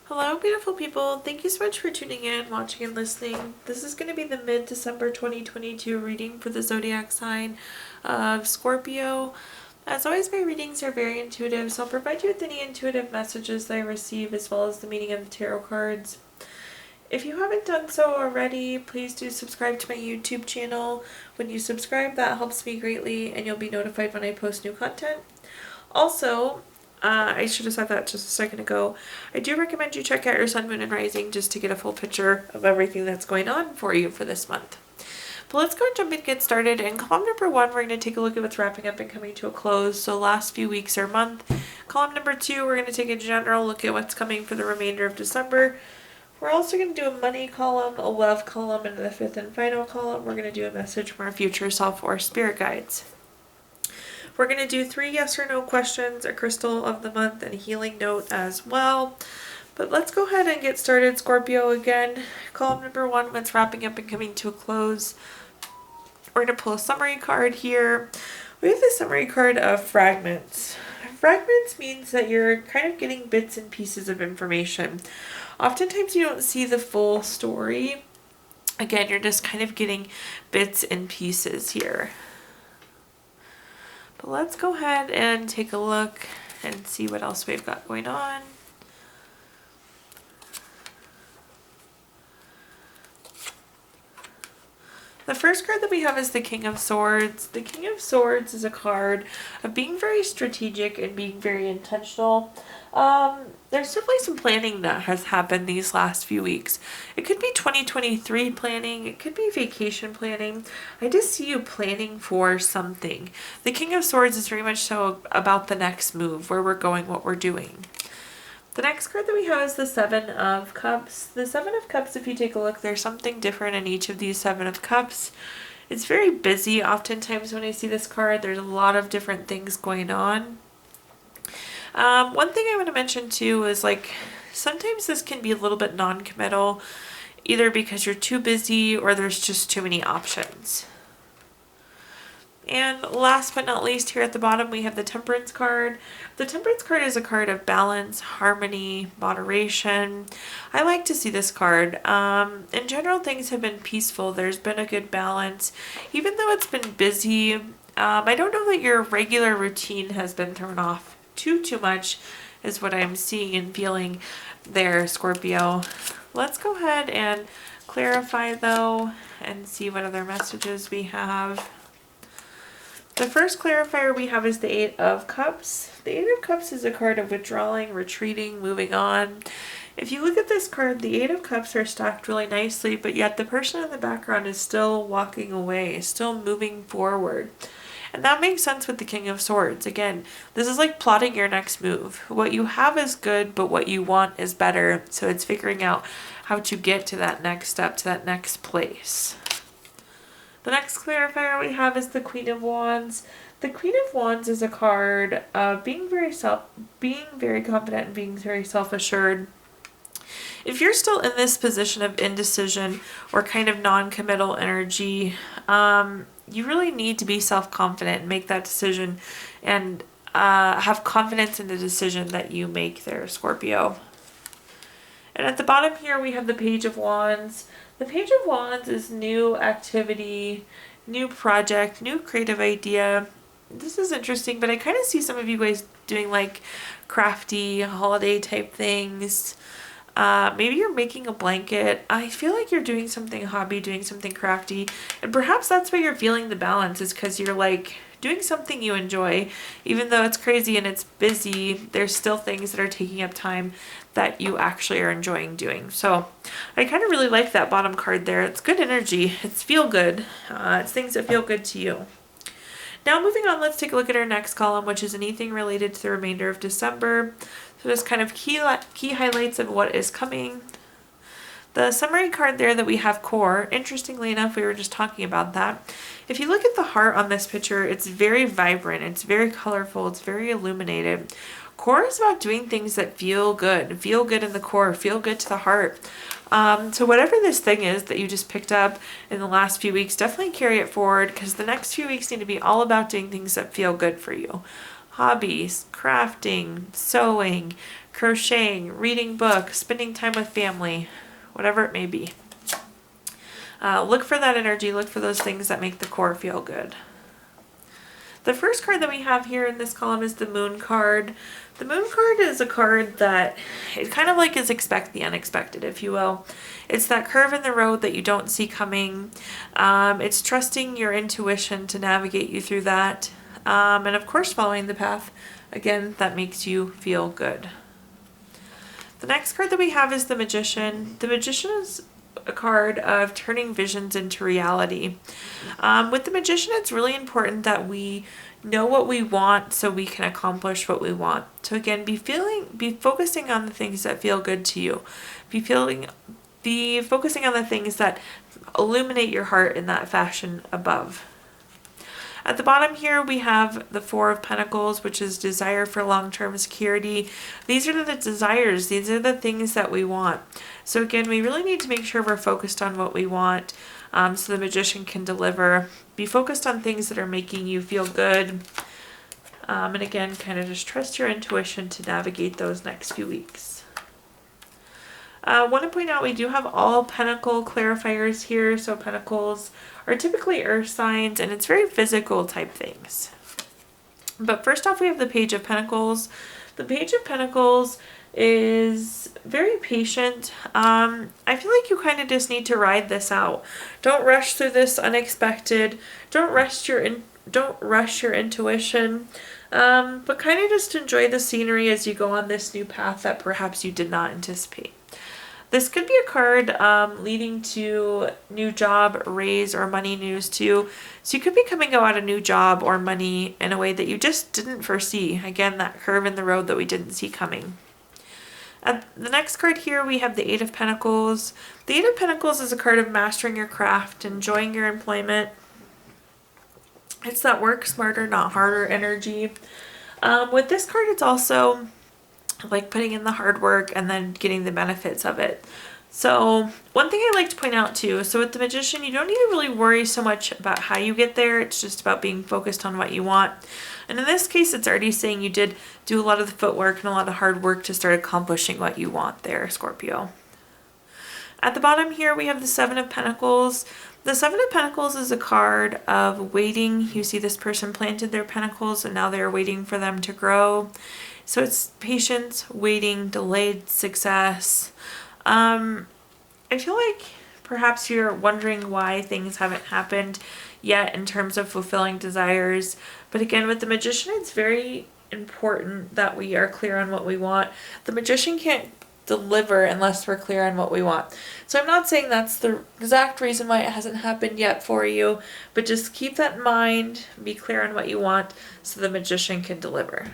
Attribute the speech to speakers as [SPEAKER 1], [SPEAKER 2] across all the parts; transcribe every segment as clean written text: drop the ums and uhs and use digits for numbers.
[SPEAKER 1] Hello, beautiful people. Thank you so much for tuning in, watching, and listening. This is going to be the mid-December 2022 reading for the zodiac sign of Scorpio. As always, my readings are very intuitive, so I'll provide you with any intuitive messages that I receive as well as the meaning of the tarot cards. If you haven't done so already, please do subscribe to my YouTube channel. When you subscribe, that helps me greatly, and you'll be notified when I post new content. Also, I should have said that just a second ago. I do recommend you check out your sun, moon, and rising just to get a full picture of everything that's going on for you for this month. But let's go and jump in and get started. In column number 1, we're going to take a look at what's wrapping up and coming to a close. So last few weeks or month. Column number 2, we're going to take a general look at what's coming for the remainder of December. We're also going to do a money column, a love column, and the 5th and final column, we're going to do a message from our future self or spirit guides. We're going to do 3 yes or no questions, a crystal of the month, and a healing note as well. But let's go ahead and get started, Scorpio. Again, column number 1, what's wrapping up and coming to a close. We're going to pull a summary card here. We have the summary card of fragments. Fragments means that you're kind of getting bits and pieces of information. Oftentimes you don't see the full story. Again, you're just kind of getting bits and pieces here. But let's go ahead and take a look and see what else we've got going on. The first card that we have is the King of Swords. The King of Swords is a card of being very strategic and being very intentional. There's definitely some planning that has happened these last few weeks. It could be 2023 planning. It could be vacation planning. I just see you planning for something. The King of Swords is very much so about the next move, where we're going, what we're doing. The next card that we have is the 7 of Cups. The 7 of Cups, if you take a look, there's something different in each of these 7 of Cups. It's very busy. Oftentimes when I see this card, there's a lot of different things going on. One thing I want to mention too is sometimes this can be a little bit non-committal, either because you're too busy or there's just too many options. And last but not least, here at the bottom, we have the Temperance card. The Temperance card is a card of balance, harmony, moderation. I like to see this card. In general, things have been peaceful. There's been a good balance. Even though it's been busy, I don't know that your regular routine has been thrown off too much, is what I'm seeing and feeling there, Scorpio. Let's go ahead and clarify, though, and see what other messages we have. The first clarifier we have is the 8 of Cups. The 8 of Cups is a card of withdrawing, retreating, moving on. If you look at this card, the 8 of Cups are stacked really nicely, but yet the person in the background is still walking away, still moving forward. And that makes sense with the King of Swords. Again, this is like plotting your next move. What you have is good, but what you want is better. So it's figuring out how to get to that next step, to that next place. The next clarifier we have is the Queen of Wands. The Queen of Wands is a card of being very confident and being very self-assured. If you're still in this position of indecision or kind of non-committal energy, you really need to be self-confident and make that decision and have confidence in the decision that you make there, Scorpio. And at the bottom here, we have the Page of Wands. The Page of Wands is new activity, new project, new creative idea. This is interesting, but I kind of see some of you guys doing like crafty holiday type things. Maybe you're making a blanket. I feel like you're doing something hobby, doing something crafty. And perhaps that's why you're feeling the balance, is because you're like doing something you enjoy. Even though it's crazy and it's busy, there's still things that are taking up time that you actually are enjoying doing. So I kind of really like that bottom card there. It's good energy. It's feel good. It's things that feel good to you. Now moving on, let's take a look at our next column, which is anything related to the remainder of December. So just kind of key highlights of what is coming. The summary card there that we have core, interestingly enough, we were just talking about that. If you look at the heart on this picture, it's very vibrant, it's very colorful, it's very illuminated. Core is about doing things that feel good in the core, feel good to the heart. So whatever this thing is that you just picked up in the last few weeks, definitely carry it forward, because the next few weeks need to be all about doing things that feel good for you. hobbies, crafting, sewing, crocheting, reading books, spending time with family, whatever it may be. Look for that energy. Look for those things that make the core feel good. The first card that we have here in this column is the Moon card. The Moon card is a card that it kind of like is expect the unexpected, if you will. It's that curve in the road that you don't see coming. It's trusting your intuition to navigate you through that. And of course, following the path, again, that makes you feel good. The next card that we have is the Magician. The Magician is a card of turning visions into reality. With the Magician, it's really important that we know what we want so we can accomplish what we want. So again, be focusing on the things that feel good to you. Be focusing on the things that illuminate your heart in that fashion above. At the bottom here, we have the Four of Pentacles, which is desire for long-term security. These are the desires. These are the things that we want. So again, we really need to make sure we're focused on what we want so the Magician can deliver. Be focused on things that are making you feel good. And again, kind of just trust your intuition to navigate those next few weeks. I want to point out we do have all Pentacle clarifiers here. So Pentacles are typically earth signs, and it's very physical type things. But first off, we have the Page of Pentacles. The Page of Pentacles is very patient. I feel like you kind of just need to ride this out. Don't rush through this unexpected. Don't rush your intuition. But kind of just enjoy the scenery as you go on this new path that perhaps you did not anticipate. This could be a card leading to new job, raise, or money news too. So you could be coming out a new job or money in a way that you just didn't foresee. Again, that curve in the road that we didn't see coming. The next card here, we have the Eight of Pentacles. The Eight of Pentacles is a card of mastering your craft, enjoying your employment. It's that work smarter, not harder energy. With this card, it's also like putting in the hard work and then getting the benefits of it. So one thing I like to point out too, so with the Magician, you don't need to really worry so much about how you get there. It's just about being focused on what you want. And in this case, it's already saying you did do a lot of the footwork and a lot of hard work to start accomplishing what you want there, Scorpio. At the bottom here, we have the Seven of Pentacles. The Seven of Pentacles is a card of waiting. You see this person planted their pentacles and now they're waiting for them to grow. So it's patience, waiting, delayed success. I feel like perhaps you're wondering why things haven't happened yet in terms of fulfilling desires. But again, with the Magician, it's very important that we are clear on what we want. The Magician can't deliver unless we're clear on what we want. So I'm not saying that's the exact reason why it hasn't happened yet for you, but just keep that in mind, be clear on what you want so the Magician can deliver.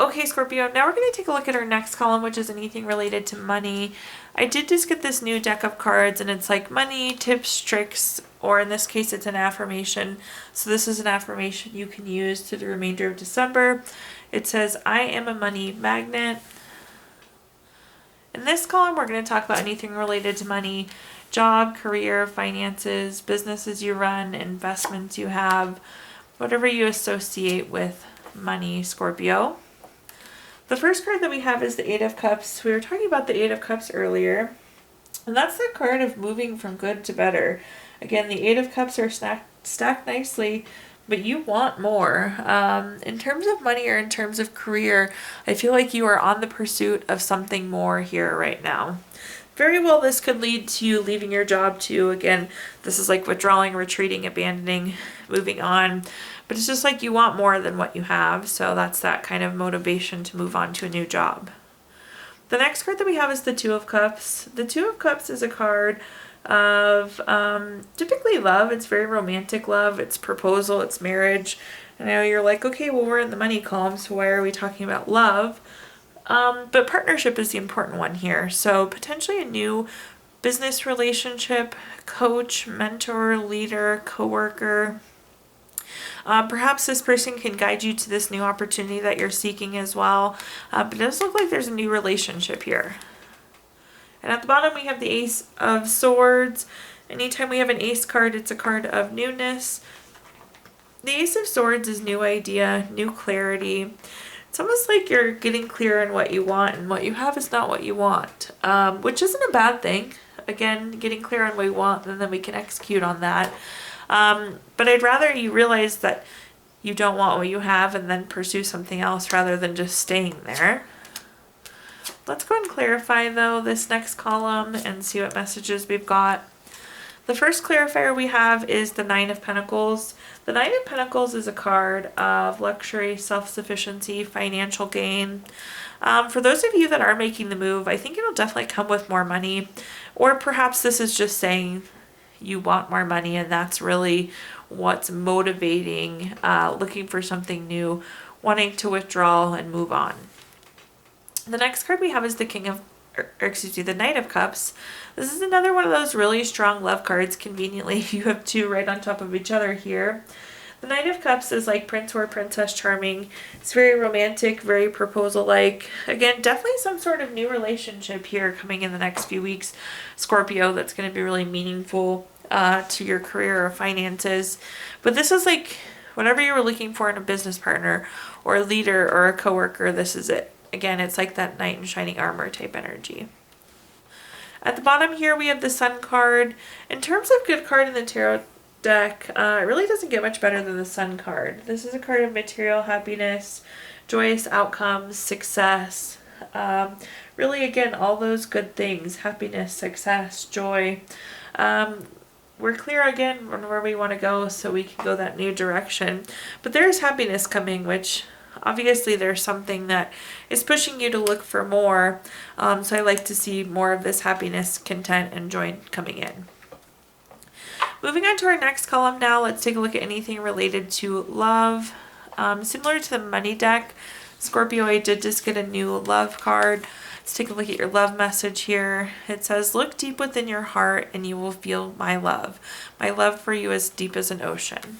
[SPEAKER 1] Okay, Scorpio, now we're going to take a look at our next column, which is anything related to money. I did just get this new deck of cards, and it's like money, tips, tricks, or in this case, it's an affirmation. So this is an affirmation you can use through the remainder of December. It says, I am a money magnet. In this column, we're going to talk about anything related to money, job, career, finances, businesses you run, investments you have, whatever you associate with money, Scorpio. The first card that we have is the Eight of Cups. We were talking about the Eight of Cups earlier, and that's the card of moving from good to better. Again, the Eight of Cups are stacked nicely, but you want more. In terms of money or in terms of career, I feel like you are on the pursuit of something more here right now. Very well, this could lead to you leaving your job too. Again, this is like withdrawing, retreating, abandoning, moving on. But it's just like you want more than what you have. So that's that kind of motivation to move on to a new job. The next card that we have is the Two of Cups. The Two of Cups is a card of typically love. It's very romantic love. It's proposal. It's marriage. And I know you're like, okay, well, we're in the money column, so why are we talking about love? But partnership is the important one here. So potentially a new business relationship, coach, mentor, leader, coworker. Perhaps this person can guide you to this new opportunity that you're seeking as well. But it does look like there's a new relationship here. And at the bottom, we have the Ace of Swords. Anytime we have an ace card, it's a card of newness. The Ace of Swords is new idea, new clarity. It's almost like you're getting clear on what you want, and what you have is not what you want, which isn't a bad thing. Again, getting clear on what we want, and then we can execute on that. But I'd rather you realize that you don't want what you have and then pursue something else rather than just staying there. Let's go and clarify though this next column and see what messages we've got. The first clarifier we have is the Nine of Pentacles. The Nine of Pentacles is a card of luxury, self-sufficiency, financial gain. For those of you that are making the move, I think it'll definitely come with more money, or perhaps this is just saying you want more money and that's really what's motivating, looking for something new, wanting to withdraw and move on. The next card we have is the the Knight of Cups. This is another one of those really strong love cards. Conveniently, you have two right on top of each other here. The Knight of Cups is like Prince or Princess Charming. It's very romantic, very proposal-like. Again, definitely some sort of new relationship here coming in the next few weeks, Scorpio, that's going to be really meaningful to your career or finances. But this is like whatever you were looking for in a business partner or a leader or a coworker, this is it. Again, it's like that knight in shining armor type energy. At the bottom here, we have the Sun card. In terms of good card in the tarot deck, it really doesn't get much better than the Sun card. This is a card of material happiness, joyous outcomes, success. Really, again, all those good things, happiness, success, joy. We're clear again on where we want to go so we can go that new direction. But there's happiness coming, which obviously there's something that is pushing you to look for more. So I like to see more of this happiness, content, and joy coming in. Moving on to our next column now, let's take a look at anything related to love. Similar to the money deck, Scorpio, I did just get a new love card. Let's take a look at your love message here. It says, look deep within your heart and you will feel my love. My love for you is deep as an ocean.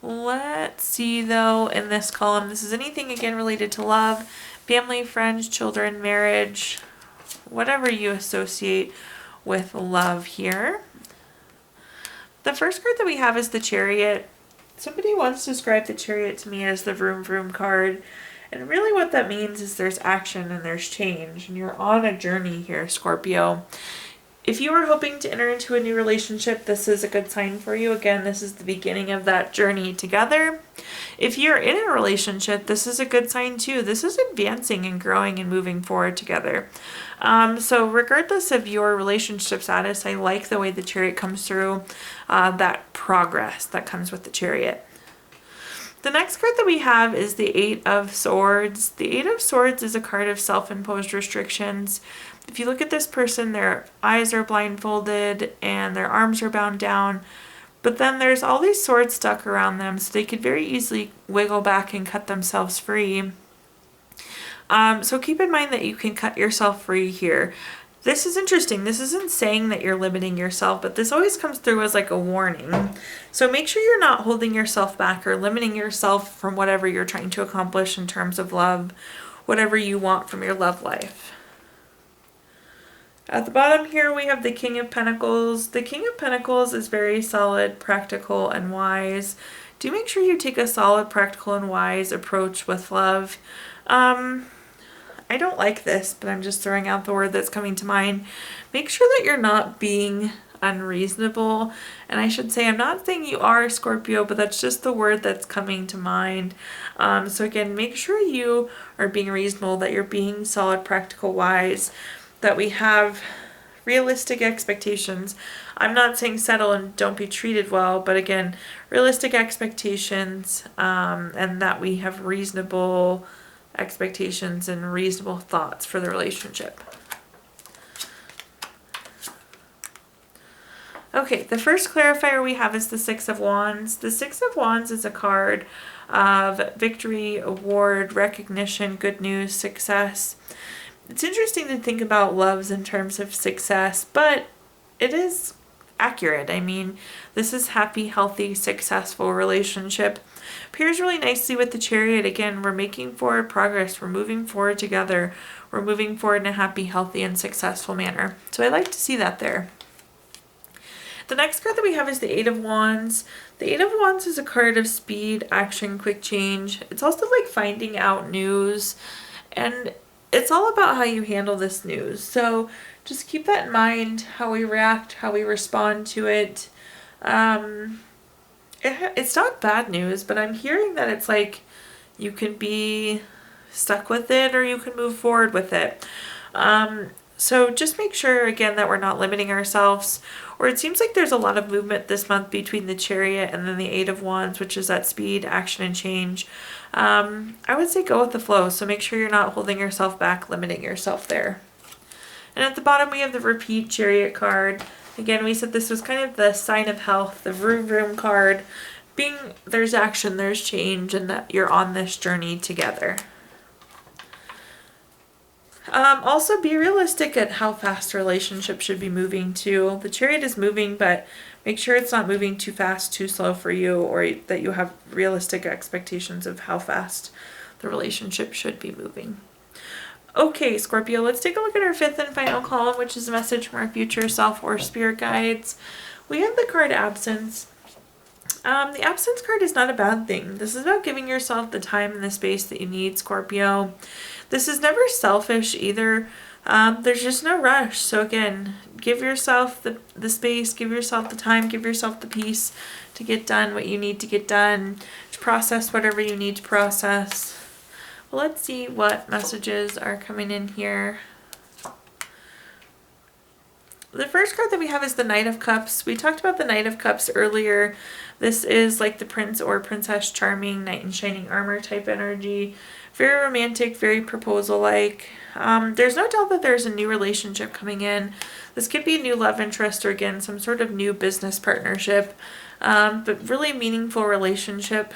[SPEAKER 1] Let's see though in this column, this is anything again related to love, family, friends, children, marriage, whatever you associate with love here. The first card that we have is the Chariot. Somebody once described the Chariot to me as the vroom vroom card. And really what that means is there's action and there's change. And you're on a journey here, Scorpio. If you are hoping to enter into a new relationship, this is a good sign for you. Again, this is the beginning of that journey together. If you're in a relationship, this is a good sign too. This is advancing and growing and moving forward together. So regardless of your relationship status, I like the way the Chariot comes through, that progress that comes with the Chariot. The next card that we have is the Eight of Swords. The Eight of Swords is a card of self-imposed restrictions. If you look at this person, their eyes are blindfolded and their arms are bound down, but then there's all these swords stuck around them, so they could very easily wiggle back and cut themselves free. So keep in mind that you can cut yourself free here. This is interesting. This isn't saying that you're limiting yourself, but this always comes through as like a warning. So make sure you're not holding yourself back or limiting yourself from whatever you're trying to accomplish in terms of love, whatever you want from your love life. At the bottom here, we have the King of Pentacles. The King of Pentacles is very solid, practical, and wise. Do make sure you take a solid, practical, and wise approach with love. I don't like this, but I'm just throwing out the word that's coming to mind. Make sure that you're not being unreasonable. And I should say, I'm not saying you are, Scorpio, but that's just the word that's coming to mind. So again, make sure you are being reasonable, that you're being solid, practical, wise, that we have realistic expectations. I'm not saying settle and don't be treated well, but again, realistic expectations, and that we have reasonable expectations and reasonable thoughts for the relationship. Okay, the first clarifier we have is the Six of Wands. The Six of Wands is a card of victory, award, recognition, good news, success. It's interesting to think about loves in terms of success, but it is accurate. I mean, this is happy, healthy, successful relationship. Pairs really nicely with the Chariot. Again, we're making forward progress. We're moving forward together. We're moving forward in a happy, healthy, and successful manner. So I like to see that there. The The next card that we have is the Eight of Wands. The Eight of Wands is a card of speed, action, quick change. It's also like finding out news, and it's all about how you handle this news. So just keep that in mind, how we react, how we respond to it. It's not bad news, but I'm hearing that it's like you can be stuck with it or you can move forward with it. So just make sure, again, that we're not limiting ourselves. Or it seems like there's a lot of movement this month between the Chariot and then the Eight of Wands, which is that speed, action, and change. I would say go with the flow. So make sure you're not holding yourself back, limiting yourself there. And at the bottom, we have the Repeat Chariot card. Again, we said this was kind of the sign of health, the vroom vroom card. Being there's action, there's change, and that you're on this journey together. Also, be realistic at how fast a relationship should be moving too. The Chariot is moving, but make sure it's not moving too fast, too slow for you, or that you have realistic expectations of how fast the relationship should be moving. Okay, Scorpio, let's take a look at our fifth and final column, which is a message from our future self or spirit guides. We have the card Absence. The Absence card is not a bad thing. This is about giving yourself the time and the space that you need, Scorpio. This is never selfish either. There's just no rush. So again, give yourself the space, give yourself the time, give yourself the peace to get done what you need to get done, to process whatever you need to process. Well, let's see what messages are coming in here. The first card that we have is the Knight of Cups. We talked about the Knight of Cups earlier. This is like the Prince or Princess Charming, Knight in Shining Armor type energy. Very romantic, very proposal-like. There's no doubt that there's a new relationship coming in. This could be a new love interest or, again, some sort of new business partnership, but really meaningful relationship.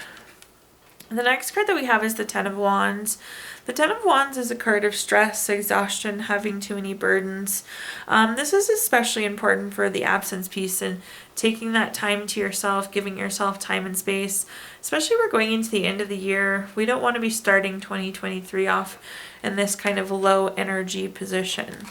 [SPEAKER 1] The next card that we have is the Ten of Wands. The Ten of Wands is a card of stress, exhaustion, having too many burdens. This is especially important for the absence piece and taking that time to yourself, giving yourself time and space. Especially we're going into the end of the year. We don't want to be starting 2023 off in this kind of low energy position.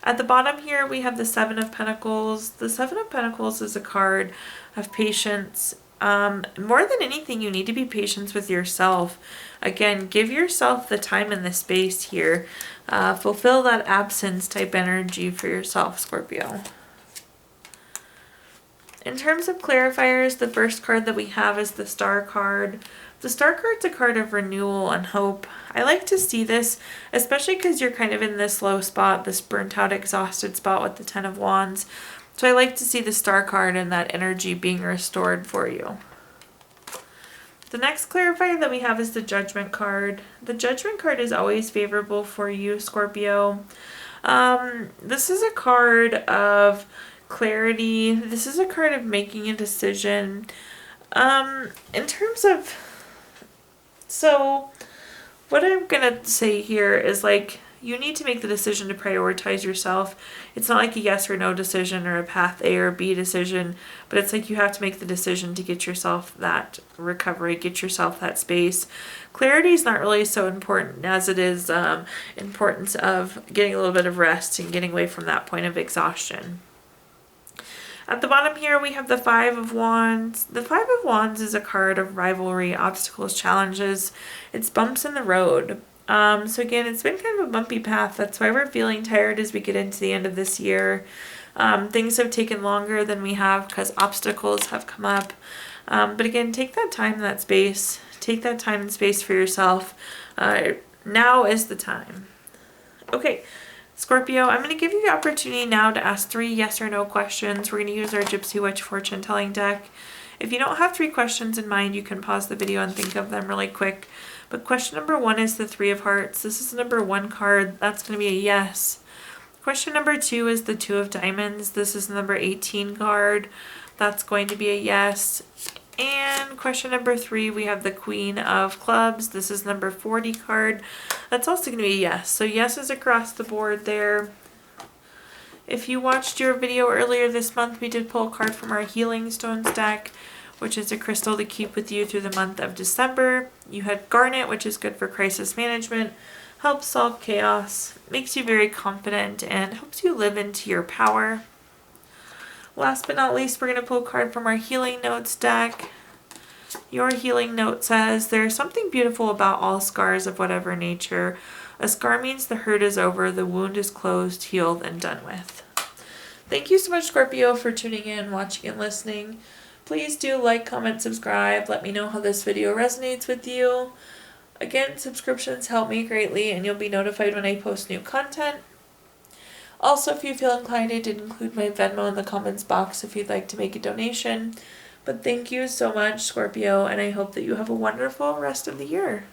[SPEAKER 1] At the bottom here, we have the Seven of Pentacles. The Seven of Pentacles is a card of patience. More than anything, you need to be patient with yourself. Again, give yourself the time and the space here. Fulfill that absence type energy for yourself, Scorpio. In terms of clarifiers, the first card that we have is the Star card. The Star card's a card of renewal and hope. I like to see this, especially because you're kind of in this low spot, this burnt out, exhausted spot with the Ten of Wands. So I like to see the Star card and that energy being restored for you. The next clarifier that we have is the Judgment card. The Judgment card is always favorable for you, Scorpio. This is a card of clarity. This is a card of making a decision. In terms of... So, what I'm going to say here is like... You need to make the decision to prioritize yourself. It's not like a yes or no decision or a path A or B decision, but it's like you have to make the decision to get yourself that recovery, get yourself that space. Clarity is not really so important as it is importance of getting a little bit of rest and getting away from that point of exhaustion. At the bottom here, we have the Five of Wands. The Five of Wands is a card of rivalry, obstacles, challenges. It's bumps in the road. So again, it's been kind of a bumpy path. That's why we're feeling tired as we get into the end of this year. Things have taken longer than we have because obstacles have come up. But again, take that time and that space. Take that time and space for yourself. Now is the time. Okay, Scorpio, I'm going to give you the opportunity now to ask 3 yes or no questions. We're going to use our Gypsy Witch fortune telling deck. If you don't have 3 questions in mind, you can pause the video and think of them really quick. But question number 1 is the Three of Hearts. This is the number 1 card. That's going to be a yes. Question number 2 is the Two of Diamonds. This is the number 18 card. That's going to be a yes. And question number 3, we have the Queen of Clubs. This is number 40 card. That's also going to be a yes. So yeses across the board there. If you watched your video earlier this month, we did pull a card from our Healing Stones deck, which is a crystal to keep with you through the month of December. You had Garnet, which is good for crisis management, helps solve chaos, makes you very confident, and helps you live into your power. Last but not least, we're going to pull a card from our Healing Notes deck. Your healing note says, "There is something beautiful about all scars of whatever nature. A scar means the hurt is over, the wound is closed, healed, and done with." Thank you so much, Scorpio, for tuning in, watching, and listening. Please do like, comment, subscribe. Let me know how this video resonates with you. Again, subscriptions help me greatly, and you'll be notified when I post new content. Also, if you feel inclined, I did include my Venmo in the comments box if you'd like to make a donation. But thank you so much, Scorpio, and I hope that you have a wonderful rest of the year.